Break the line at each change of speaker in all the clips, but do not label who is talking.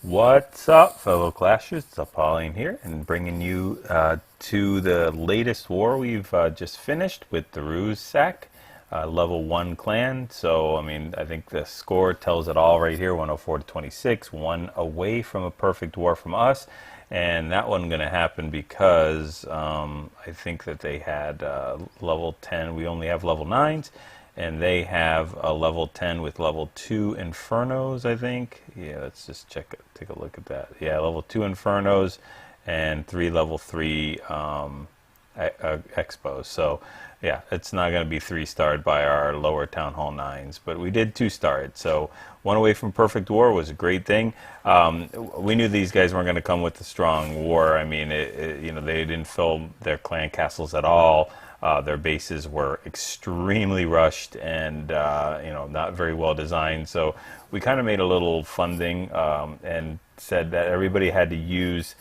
What's up, fellow Clashers? It's Pauline here, and bringing you to the latest war we've just finished with the Roos Sack, level 1 clan. So, I mean, I think the score tells it all right here, 104 to 26, one away from a perfect war from us. And that wasn't going to happen because I think that they had level 10. We only have level 9s. And they have a level 10 with level 2 Infernos, I think. Yeah, let's just take a look at that. Yeah, level 2 Infernos and 3 level 3 Expos. So, yeah, it's not going to be 3-starred by our lower Town Hall 9s. But we did 2-star it. So, one away from perfect war was a great thing. We knew these guys weren't going to come with a strong war. I mean, you know, they didn't fill their clan castles at all. Their bases were extremely rushed and you know, not very well designed. So we kind of made a little fun thing and said that everybody had to use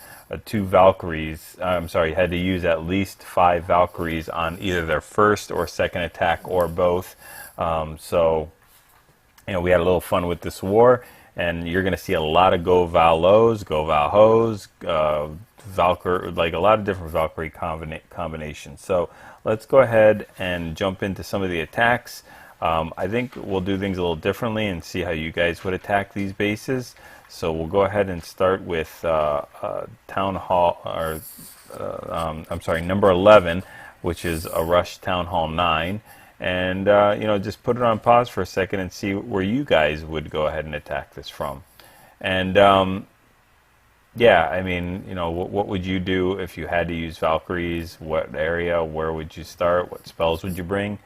2 Valkyries. I'm sorry, had to use at least 5 Valkyries on either their first or second attack or both. So you know, we had a little fun with this war, and you're going to see a lot of GoVaLos, GoVaHos, Valkyrie, like a lot of different Valkyrie combinations. So let's go ahead and jump into some of the attacks. I think we'll do things a little differently and see how you guys would attack these bases. So we'll go ahead and start with Town Hall, or I'm sorry, number 11, which is a Rush Town Hall 9. And you know, just put it on pause for a second and see where you guys would go ahead and attack this from. And yeah, I mean, you know, what would you do if you had to use Valkyries? What area? Where would you start? What spells would you bring?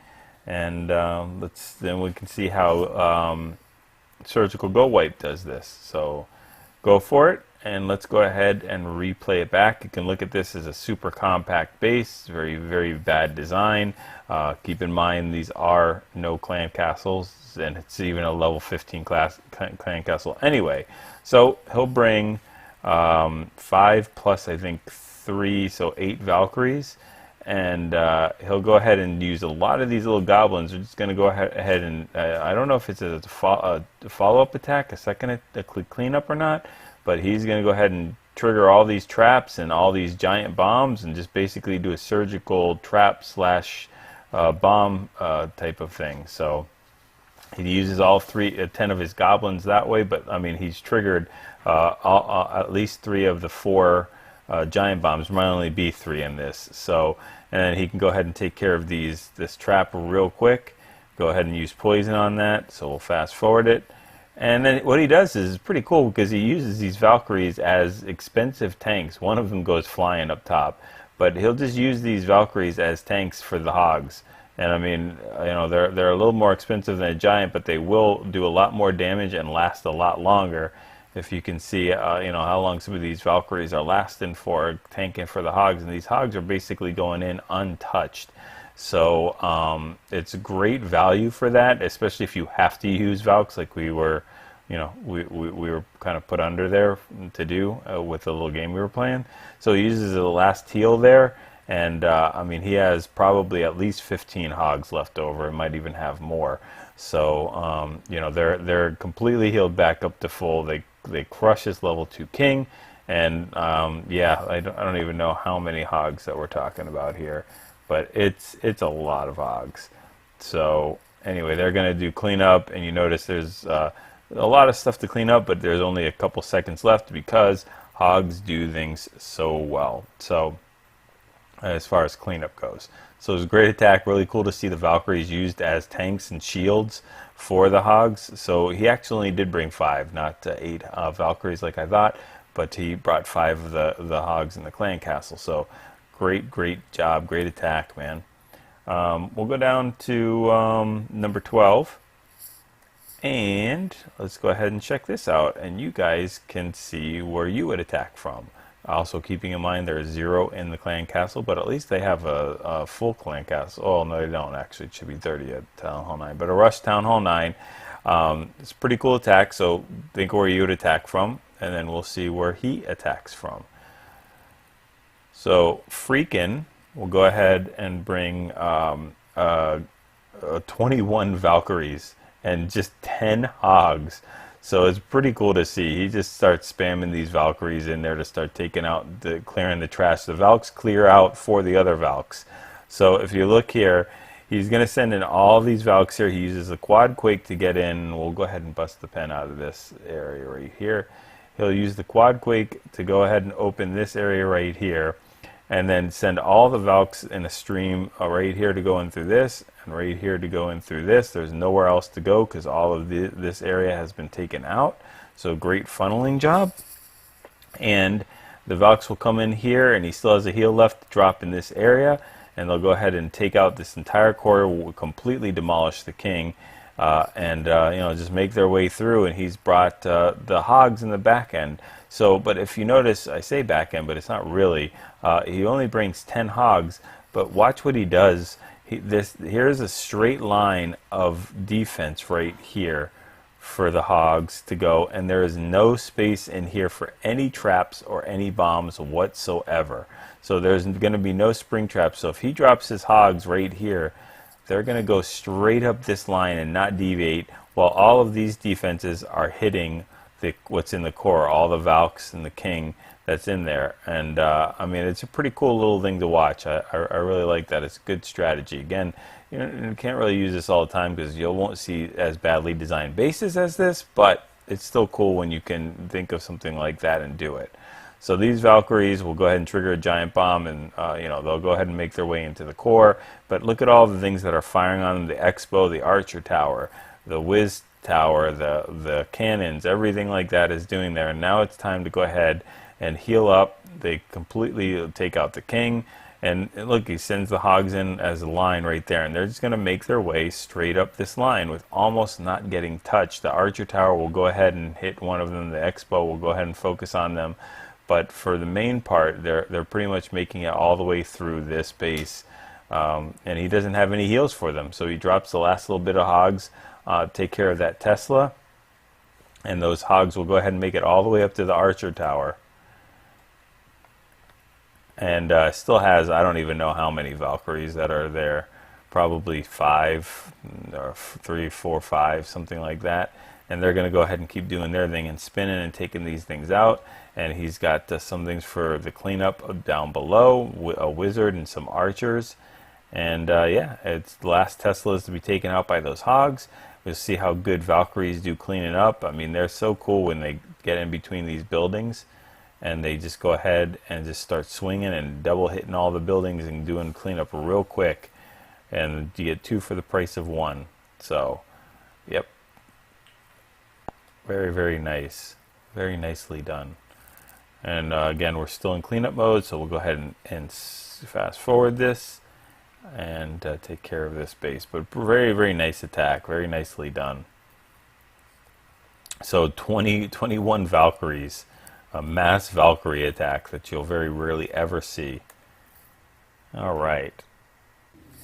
And then we can see how Surgical Go Wipe does this. So go for it, and let's go ahead and replay it back. You can look at this as a super compact base, very, very bad design. Keep in mind these are no clan castles, and it's even a level 15 clan castle anyway. So he'll bring 5 plus, I think, 3, so 8 Valkyries. And he'll go ahead and use a lot of these little goblins. We're just going to go ahead and, I don't know if it's a follow-up attack, a cleanup or not, but he's going to go ahead and trigger all these traps and all these giant bombs and just basically do a surgical trap slash bomb type of thing. So he uses all 10 of his goblins that way, but I mean, he's triggered at least 3 of the 4 giant bombs. There might only be 3 in this. So, and then he can go ahead and take care of this trap real quick. Go ahead and use poison on that. So we'll fast forward it. And then what he does is pretty cool because he uses these Valkyries as expensive tanks. One of them goes flying up top, but he'll just use these Valkyries as tanks for the hogs. And I mean, you know, they're a little more expensive than a giant, but they will do a lot more damage and last a lot longer. If you can see, you know, how long some of these Valkyries are lasting for, tanking for the hogs, and these hogs are basically going in untouched. So it's great value for that, especially if you have to use Valks, like we were, you know, we were kind of put under there to do with the little game we were playing. So he uses the last heal there, and I mean, he has probably at least 15 hogs left over. It might even have more. So you know, they're completely healed back up to full. They crush his level 2 king, and yeah, I don't even know how many hogs that we're talking about here, but it's a lot of hogs. So anyway, they're going to do cleanup, and you notice there's a lot of stuff to clean up, but there's only a couple seconds left because hogs do things so well. So as far as cleanup goes. So it was a great attack, really cool to see the Valkyries used as tanks and shields for the hogs. So he actually did bring 5, not 8 Valkyries like I thought, but he brought 5 of the hogs in the clan castle. So great job, great attack, man. We'll go down to number 12, and let's go ahead and check this out, and you guys can see where you would attack from. Also keeping in mind there is 0 in the clan castle, but at least they have a full clan castle. Oh, no, they don't actually. It should be 30 at Town Hall 9. But a Rush Town Hall 9, it's a pretty cool attack, so think where you would attack from, and then we'll see where he attacks from. So Freakin' will go ahead and bring 21 Valkyries and just 10 hogs. So it's pretty cool to see. He just starts spamming these Valkyries in there to start taking out, clearing the trash. The Valks clear out for the other Valks. So if you look here, he's going to send in all these Valks here. He uses the Quad Quake to get in. We'll go ahead and bust the pen out of this area right here. He'll use the Quad Quake to go ahead and open this area right here, and then send all the Valks in a stream right here to go in through this, and right here to go in through this. There's nowhere else to go because all of this area has been taken out. So great funneling job. And the Valks will come in here, and he still has a heal left to drop in this area, and they'll go ahead and take out this entire core, will completely demolish the king, and you know, just make their way through. And he's brought the hogs in the back end. So, but if you notice, I say back end, but it's not really. He only brings 10 hogs, but watch what he does. Here's a straight line of defense right here for the hogs to go, and there is no space in here for any traps or any bombs whatsoever. So there's going to be no spring traps. So if he drops his hogs right here, they're going to go straight up this line and not deviate, while all of these defenses are hitting what's in the core, all the Valks and the king that's in there. And I mean, it's a pretty cool little thing to watch. I really like that. It's a good strategy. Again, you can't really use this all the time because you won't see as badly designed bases as this, but it's still cool when you can think of something like that and do it. So these Valkyries will go ahead and trigger a giant bomb, and you know, they'll go ahead and make their way into the core. But look at all the things that are firing on them: the Expo, the Archer Tower, the Whiz Tower, the cannons, everything like that is doing there. And now it's time to go ahead and heal up. They completely take out the king, and look, he sends the hogs in as a line right there, and they're just going to make their way straight up this line with almost not getting touched. The Archer Tower will go ahead and hit one of them. The Expo will go ahead and focus on them, but for the main part, they're pretty much making it all the way through this base, and he doesn't have any heals for them, so he drops the last little bit of hogs, take care of that Tesla, and those hogs will go ahead and make it all the way up to the Archer Tower. And still has, I don't even know how many Valkyries that are there, probably 5 or 3, 4, 5, something like that. And they're going to go ahead and keep doing their thing and spinning and taking these things out. And he's got some things for the cleanup down below, a wizard and some archers. And yeah, it's the last Teslas to be taken out by those hogs. We'll see how good Valkyries do cleaning up. I mean, they're so cool when they get in between these buildings, and they just go ahead and just start swinging and double hitting all the buildings and doing cleanup real quick. And you get 2 for the price of 1. So, yep. Very, very nice. Very nicely done. And again, we're still in cleanup mode, so we'll go ahead and fast forward this and take care of this base. But very, very nice attack. Very nicely done. So 21 Valkyries. A mass Valkyrie attack that you'll very rarely ever see. Alright.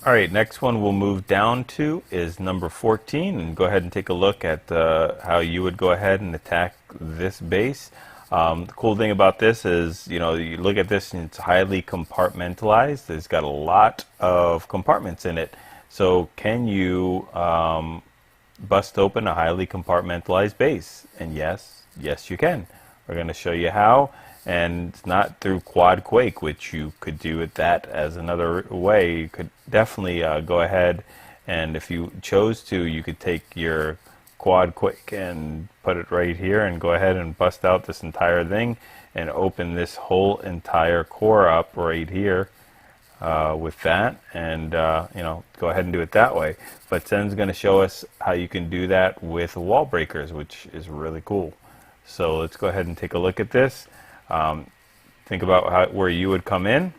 Alright, next one we'll move down to is number 14, and go ahead and take a look at how you would go ahead and attack this base. The cool thing about this is, you know, you look at this and it's highly compartmentalized. It's got a lot of compartments in it. So can you bust open a highly compartmentalized base? And yes, you can. We're going to show you how, and it's not through Quad Quake, which you could do it that as another way. You could definitely go ahead, and if you chose to, you could take your Quad Quake and put it right here and go ahead and bust out this entire thing and open this whole entire core up right here with that, and you know, go ahead and do it that way. But Sen's going to show us how you can do that with wall breakers, which is really cool. So let's go ahead and take a look at this. Think about where you would come in,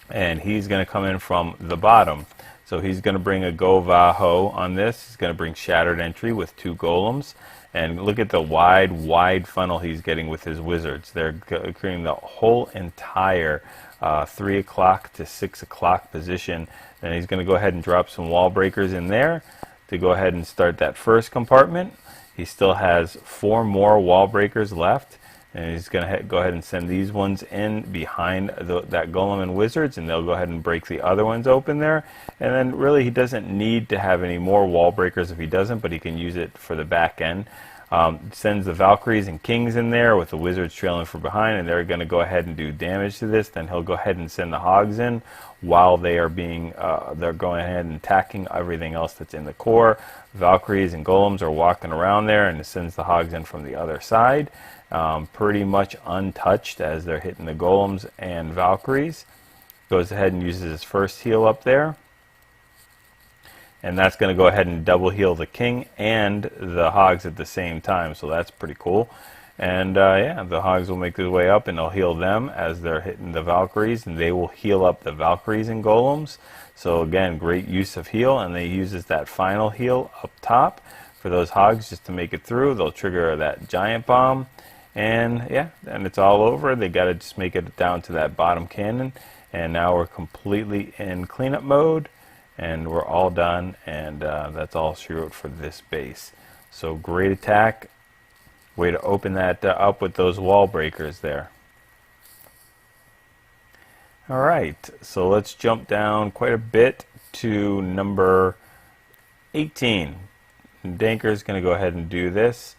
and he's going to come in from the bottom. So he's going to bring a GoVaHo on this. He's going to bring Shattered Entry with 2 golems. And look at the wide funnel he's getting with his wizards. They're creating the whole entire 3 o'clock to 6 o'clock position. And he's going to go ahead and drop some wall breakers in there to go ahead and start that first compartment. He still has 4 more wall breakers left, and he's going to go ahead and send these ones in behind that golem and wizards, and they'll go ahead and break the other ones open there. And then really he doesn't need to have any more wall breakers if he doesn't, but he can use it for the back end. Sends the Valkyries and Kings in there with the Wizards trailing from behind, and they're going to go ahead and do damage to this. Then he'll go ahead and send the Hogs in while they are they're going ahead and attacking everything else that's in the core. Valkyries and Golems are walking around there, and it sends the Hogs in from the other side, pretty much untouched as they're hitting the Golems and Valkyries. Goes ahead and uses his first heal up there. And that's going to go ahead and double heal the King and the Hogs at the same time, so that's pretty cool. And yeah, the Hogs will make their way up, and they'll heal them as they're hitting the Valkyries, and they will heal up the Valkyries and Golems. So again, great use of heal, and they uses that final heal up top for those Hogs just to make it through. They'll trigger that giant bomb, and yeah, and it's all over. They got to just make it down to that bottom cannon, and now we're completely in cleanup mode. And we're all done, and that's all she wrote for this base. So great attack. Way to open that up with those wall breakers there. Alright, so let's jump down quite a bit to number 18. Danker's going to go ahead and do this.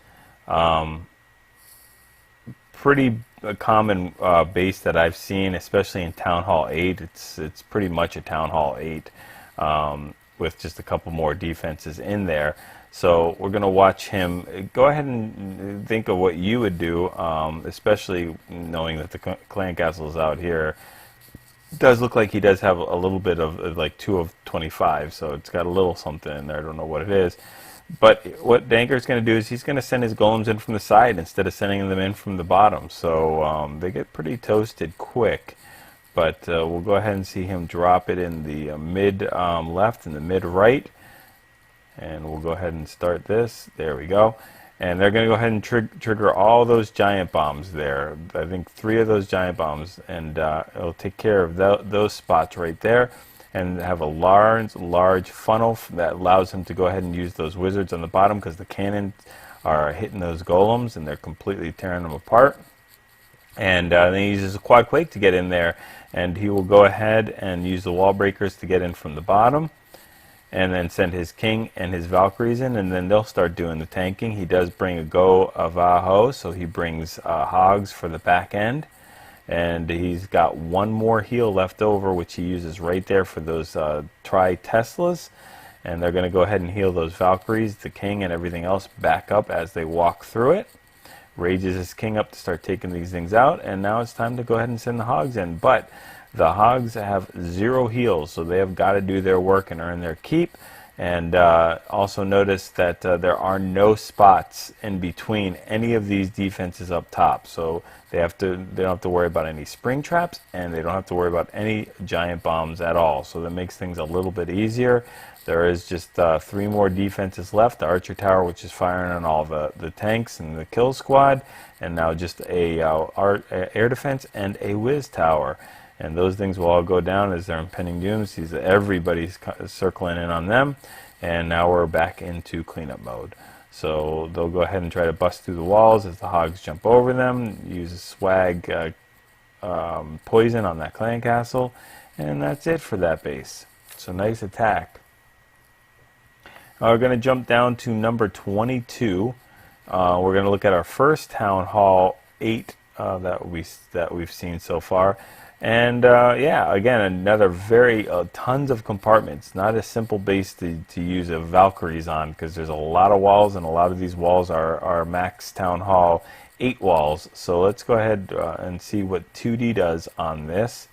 Pretty common base that I've seen, especially in Town Hall 8. It's pretty much a Town Hall 8. With just a couple more defenses in there. So we're going to watch him. Go ahead and think of what you would do, especially knowing that the clan castle is out here. It does look like he does have a little bit of like 2 of 25, so it's got a little something in there. I don't know what it is. But what Danker's going to do is he's going to send his Golems in from the side instead of sending them in from the bottom. So they get pretty toasted quick. But we'll go ahead and see him drop it in the mid left and the mid right. And we'll go ahead and start this. There we go. And they're going to go ahead and trigger all those giant bombs there. I think 3 of those giant bombs. And it'll take care of those spots right there. And have a large funnel that allows him to go ahead and use those wizards on the bottom, because the cannons are hitting those golems and they're completely tearing them apart. And then he uses a quad quake to get in there, and he will go ahead and use the wall breakers to get in from the bottom, and then send his King and his Valkyries in, and then they'll start doing the tanking. He does bring a GoVaHo, so he brings Hogs for the back end, and he's got 1 more heal left over, which he uses right there for those tri-Teslas, and they're going to go ahead and heal those Valkyries, the King, and everything else back up as they walk through it. Rages his King up to start taking these things out, and now it's time to go ahead and send the Hogs in. But the Hogs have 0 heals, so they have got to do their work and earn their keep. And also notice that there are no spots in between any of these defenses up top, so they don't have to worry about any spring traps, and they don't have to worry about any giant bombs at all. So that makes things a little bit easier. There is just 3 more defenses left. The Archer Tower, which is firing on all the tanks and the kill squad, and now just a air defense and a Wiz Tower. And those things will all go down as they're impending dooms. Everybody's circling in on them, and now we're back into cleanup mode. So they'll go ahead and try to bust through the walls as the Hogs jump over them, use a swag poison on that clan castle, and that's it for that base. So nice attack. We're going to jump down to number 22. We're going to look at our first Town Hall 8 that we've seen so far. And yeah, again, another tons of compartments. Not a simple base to use a Valkyries on, because there's a lot of walls, and a lot of these walls are max Town Hall 8 walls. So let's go ahead and see what 2D does on this.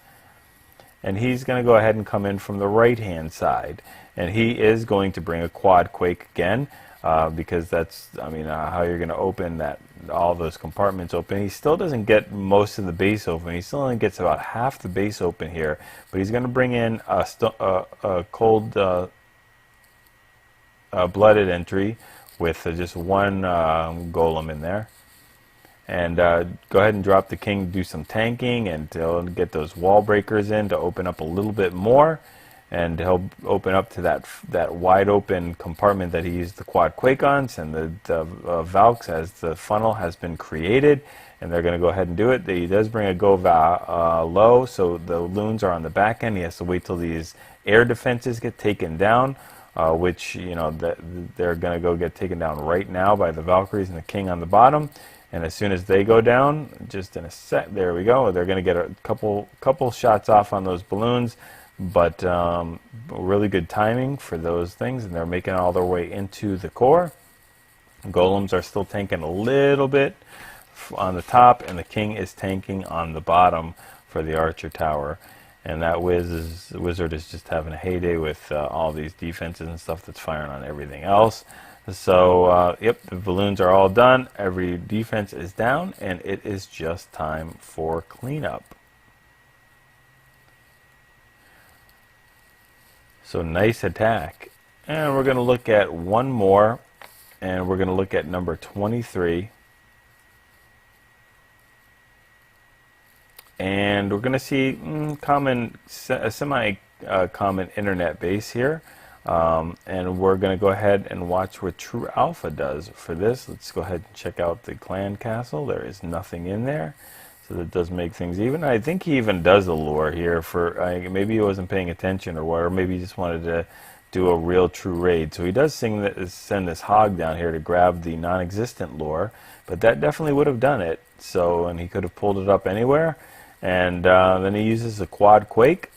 And he's going to go ahead and come in from the right hand side, and he is going to bring a quad quake again, because that's, I mean, how you're going to open all those compartments open. He still doesn't get most of the base open. He still only gets about half the base open here, but he's going to bring in a cold blooded entry with just 1 golem in there. And go ahead and drop the King, do some tanking, and he'll get those wall breakers in to open up a little bit more. And he'll open up to that wide open compartment that he used the quad quake on, and the Valks as the funnel has been created, and they're going to go ahead and do it. He does bring a GoVaLo, so the loons are on the back end. He has to wait till these air defenses get taken down which, you know, they're going to go get taken down right now by the Valkyries and the king on the bottom. And as soon as they go down, just in a sec, there we go. They're going to get a couple shots off on those balloons, but really good timing for those things, and they're making all their way into the core. Golems are still tanking a little bit on the top, and the king is tanking on the bottom for the archer tower. And that wizard is just having a heyday with all these defenses and stuff that's firing on everything else. So, yep, the balloons are all done. Every defense is down, and it is just time for cleanup. So, nice attack. And we're going to look at one more, and we're going to look at number 23. And we're going to see a semi-common internet base here. And we're going to go ahead and watch what True Alpha does for this. Let's go ahead and check out the clan castle. There is nothing in there, so that does make things even. I think he even does a lure here for maybe he wasn't paying attention or what, or maybe he just wanted to do a real true raid. So he does send this hog down here to grab the non-existent lure, but that definitely would have done it. So, and he could have pulled it up anywhere. And then he uses a quad quake,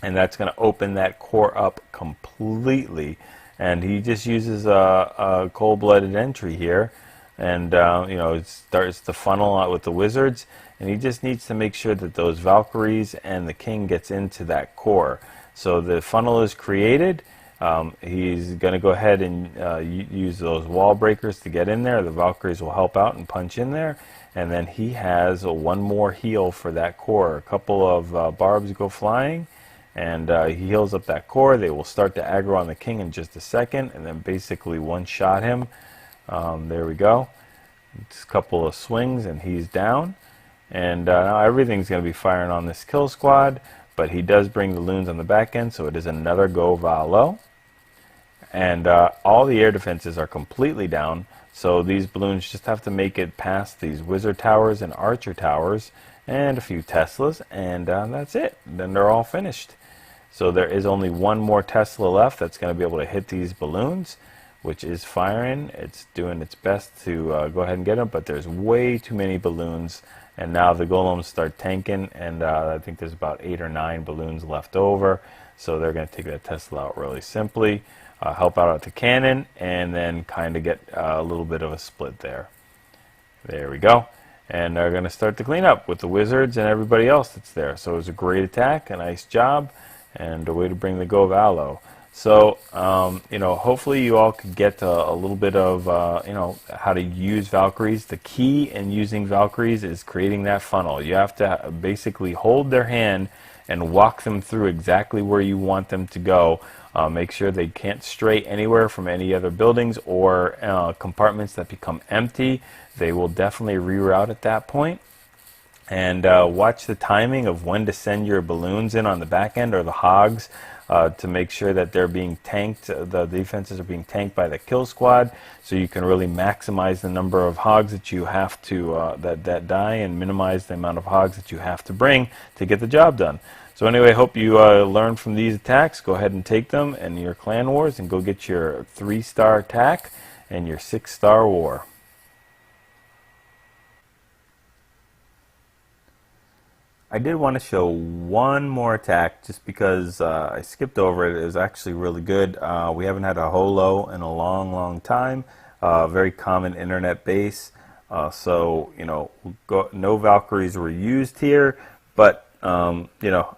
and that's going to open that core up completely. And he just uses a cold-blooded entry here, and you know, it starts to funnel out with the wizards, and he just needs to make sure that those Valkyries and the king gets into that core. So the funnel is created. He's going to go ahead and use those wall breakers to get in there. The Valkyries will help out and punch in there. And then he has one more heal for that core. A couple of barbs go flying, and he heals up that core. They will start to aggro on the king in just a second, and then basically one-shot him. There we go. Just a couple of swings, and he's down. And now everything's going to be firing on this kill squad, but he does bring the loons on the back end, so it is another GoVaLo. And all the air defenses are completely down. So these balloons just have to make it past these wizard towers and archer towers and a few Teslas, and that's it. Then they're all finished. So there is only one more Tesla left that's going to be able to hit these balloons, which is firing. It's doing its best to go ahead and get them, but there's way too many balloons. And now the golems start tanking, and I think there's about 8 or 9 balloons left over. So they're going to take that Tesla out really simply. Help out at the cannon, and then kind of get a little bit of a split there. There we go. And they're going to start the cleanup with the wizards and everybody else that's there. So it was a great attack, a nice job, and a way to bring the GoVaLo. So, you know, hopefully you all could get a little bit of, you know, how to use Valkyries. The key in using Valkyries is creating that funnel. You have to basically hold their hand and walk them through exactly where you want them to go. Make sure they can't stray anywhere from any other buildings or compartments that become empty. They will definitely reroute at that point. And watch the timing of when to send your balloons in on the back end or the hogs to make sure that they're being tanked. The defenses are being tanked by the kill squad, so you can really maximize the number of hogs that you have to that die, and minimize the amount of hogs that you have to bring to get the job done. So anyway, I hope you learned from these attacks. Go ahead and take them in your clan wars and go get your 3-star attack and your 6-star war. I did want to show one more attack just because I skipped over it. It was actually really good. We haven't had a holo in a long time. Very common internet base. So, you know, no Valkyries were used here, but you know,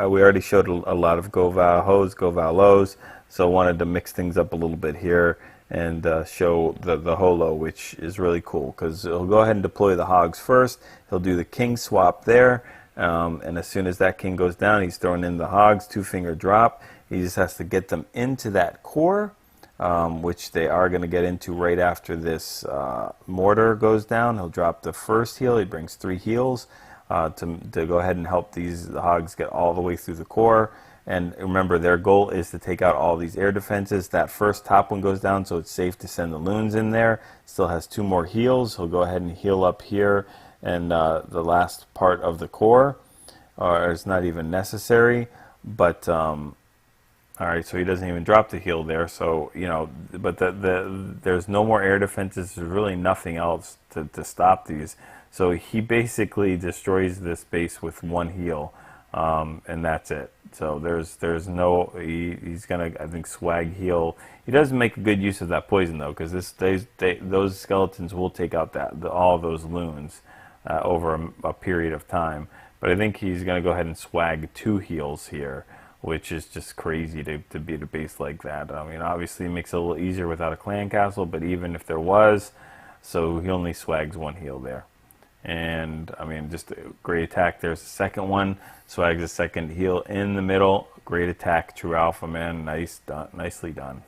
we already showed a lot of GoVaHos, GoVaLos, so wanted to mix things up a little bit here and show the holo, which is really cool because he'll go ahead and deploy the hogs first. He'll do the king swap there, and as soon as that king goes down, he's throwing in the hogs, 2-finger drop. He just has to get them into that core, which they are going to get into right after this mortar goes down. He'll drop the first heal. He brings 3 heals. To go ahead and help these hogs get all the way through the core. And remember, their goal is to take out all these air defenses. That first top one goes down, so it's safe to send the loons in there. Still has 2 more heals. He'll go ahead and heal up here and the last part of the core. It's not even necessary, but All right, so he doesn't even drop the heal there. So, you know, but there's no more air defenses. There's really nothing else to stop these. So he basically destroys this base with one heal, and that's it. So there's no he's gonna, I think, swag heal. He does make a good use of that poison though, because those skeletons will take out all those loons over a period of time. But I think he's gonna go ahead and swag 2 heals here, which is just crazy to beat a base like that. I mean, obviously it makes it a little easier without a clan castle, but even if there was, so he only swags 1 heal there. And I mean, just a great attack. There's the second one, swags a second heal in the middle. Great attack, true alpha, man. Nicely done.